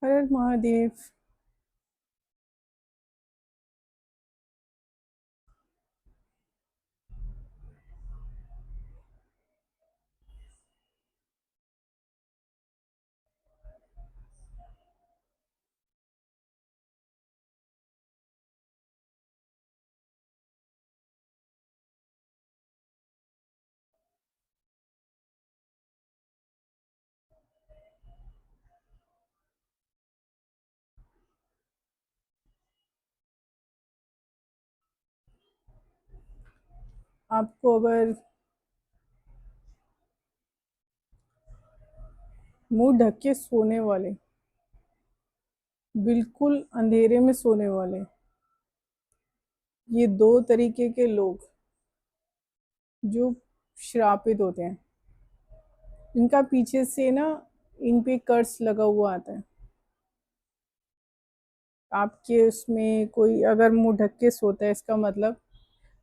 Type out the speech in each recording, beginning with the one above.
हर हर महादेव। आपको अगर मुंह ढक के सोने वाले, बिल्कुल अंधेरे में सोने वाले, ये दो तरीके के लोग जो श्रापित होते हैं, इनका पीछे से ना इन पे कर्स लगा हुआ आता है। आपके उसमें कोई अगर मुंह ढक के सोता है, इसका मतलब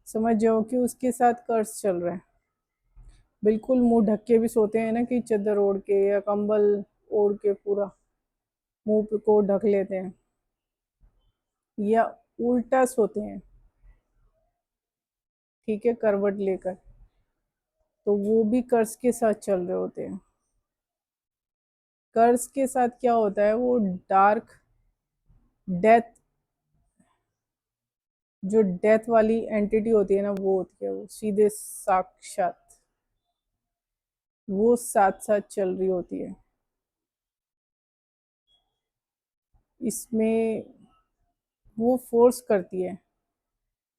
समझ जाओ कि उसके साथ कर्स चल रहा है। बिल्कुल मुंह ढक के भी सोते हैं ना, कि चादर ओढ़ के या कंबल ओढ़ के पूरा मुंह पे को ढक लेते हैं, या उल्टा सोते हैं, ठीक है, करवट लेकर, तो वो भी कर्ज के साथ चल रहे होते हैं। कर्ज के साथ क्या होता है, वो डार्क डेथ, जो डेथ वाली एंटिटी होती है ना, वो होती है, वो सीधे साक्षात वो साथ साथ चल रही होती है। इसमें वो फोर्स करती है।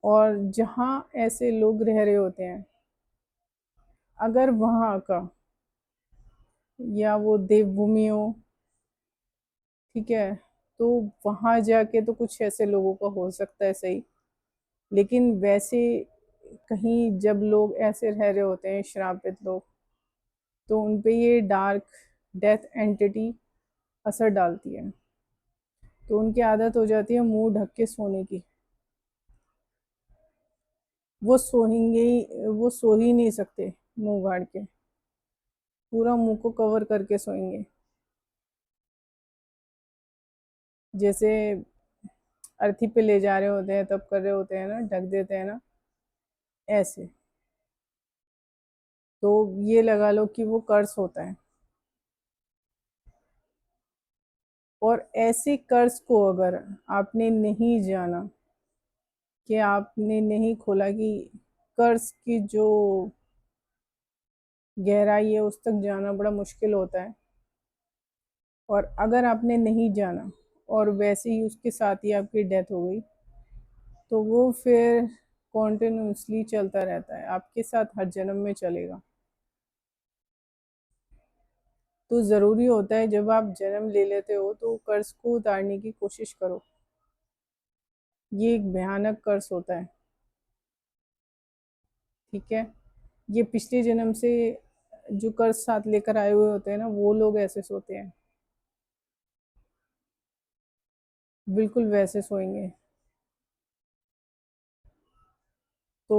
और जहाँ ऐसे लोग रह रहे होते हैं, अगर वहाँ का, या वो देवभूमि हो, ठीक है, तो वहाँ जाके तो कुछ ऐसे लोगों का हो सकता है सही। लेकिन वैसे कहीं जब लोग ऐसे रह रहे होते हैं, श्रापित लोग, तो उन पे ये डार्क डेथ एंटिटी असर डालती है। तो उनकी आदत हो जाती है मुंह ढक के सोने की। वो सोएंगे ही, वो सो ही नहीं सकते मुंह गाड़ के, पूरा मुंह को कवर करके सोएंगे। जैसे अर्थी पे ले जा रहे होते हैं तब कर रहे होते हैं ना, ढक देते हैं ना, ऐसे। तो ये लगा लो कि वो कर्ज होता है। और ऐसे कर्ज को अगर आपने नहीं जाना, कि आपने नहीं खोला कि कर्ज की जो गहराई है उस तक जाना बड़ा मुश्किल होता है। और अगर आपने नहीं जाना और वैसे ही उसके साथ ही आपकी डेथ हो गई, तो वो फिर कॉन्टिन्यूसली चलता रहता है, आपके साथ हर जन्म में चलेगा। तो ज़रूरी होता है जब आप जन्म ले लेते हो तो कर्ज को उतारने की कोशिश करो। ये एक भयानक कर्ज होता है, ठीक है। ये पिछले जन्म से जो कर्ज साथ लेकर आए हुए होते हैं ना, वो लोग ऐसे सोते हैं, बिल्कुल वैसे सोएंगे। तो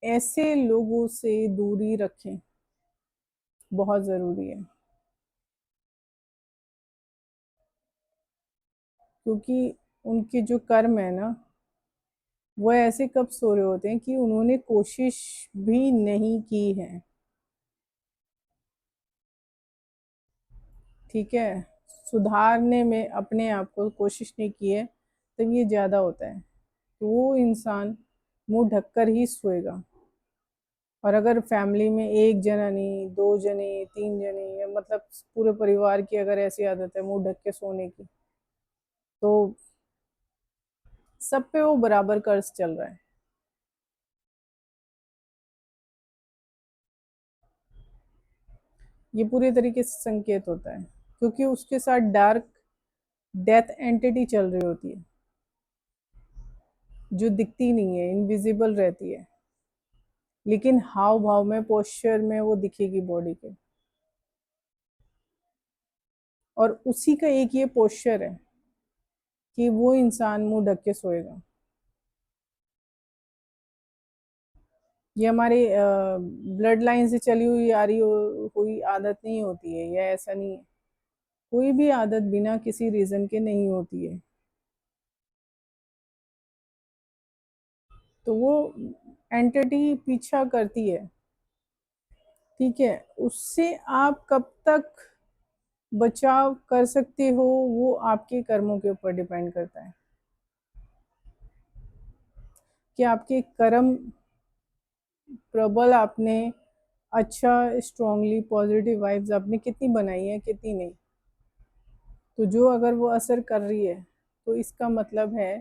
ऐसे लोगों से दूरी रखें, बहुत ज़रूरी है। क्योंकि उनके जो कर्म है ना, वो ऐसे कब सो रहे होते हैं कि उन्होंने कोशिश भी नहीं की है, ठीक है, सुधारने में अपने आप को कोशिश नहीं की है, तब ये ज़्यादा होता है। तो वो इंसान मुंह ढककर ही सोएगा। और अगर फैमिली में एक जना नहीं, दो जने, तीन जने, या मतलब पूरे परिवार की अगर ऐसी आदत है मुंह ढक के सोने की, तो सब पे वो बराबर कर्ज चल रहा है। ये पूरे तरीके से संकेत होता है, क्योंकि उसके साथ डार्क डेथ एंटिटी चल रही होती है, जो दिखती नहीं है, इनविजिबल रहती है, लेकिन हाव भाव में, पोस्चर में वो दिखेगी बॉडी के। और उसी का एक ये पोस्चर है कि वो इंसान मुंह ढक के सोएगा। ये हमारे ब्लड लाइन से चली हुई आ रही हुई आदत नहीं होती है, या ऐसा नहीं है। कोई भी आदत बिना किसी रीज़न के नहीं होती है। तो वो एंटिटी पीछा करती है, ठीक है? उससे आप कब तक बचाव कर सकते हो, वो आपके कर्मों के ऊपर डिपेंड करता है कि आपके कर्म प्रबल आपने अच्छा स्ट्रांगली पॉजिटिव वाइब्स आपने कितनी बनाई है, कितनी नहीं। तो जो अगर वो असर कर रही है, तो इसका मतलब है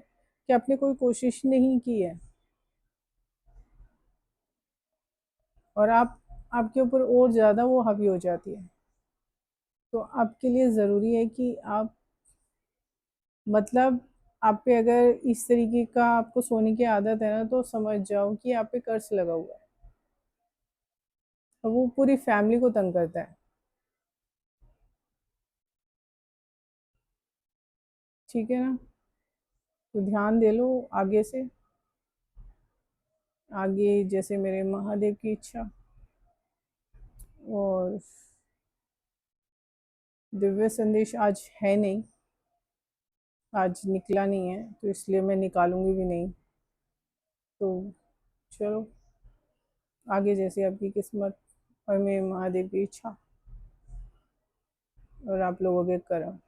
कि आपने कोई कोशिश नहीं की है, और आपके ऊपर और ज़्यादा वो हावी हो जाती है। तो आपके लिए ज़रूरी है कि आप, मतलब आप पे अगर इस तरीके का आपको सोने की आदत है ना, तो समझ जाओ कि आप पे कर्ज लगा हुआ है, और वो पूरी फैमिली को तंग करता है। ठीक है ना? तो ध्यान दे लो आगे से। आगे जैसे मेरे महादेव की इच्छा, और दिव्य संदेश आज है नहीं, आज निकला नहीं है, तो इसलिए मैं निकालूंगी भी नहीं। तो चलो, आगे जैसे आपकी किस्मत और मेरे महादेव की इच्छा और आप लोगों के कर्म।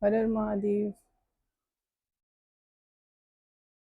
हर हर महादेव।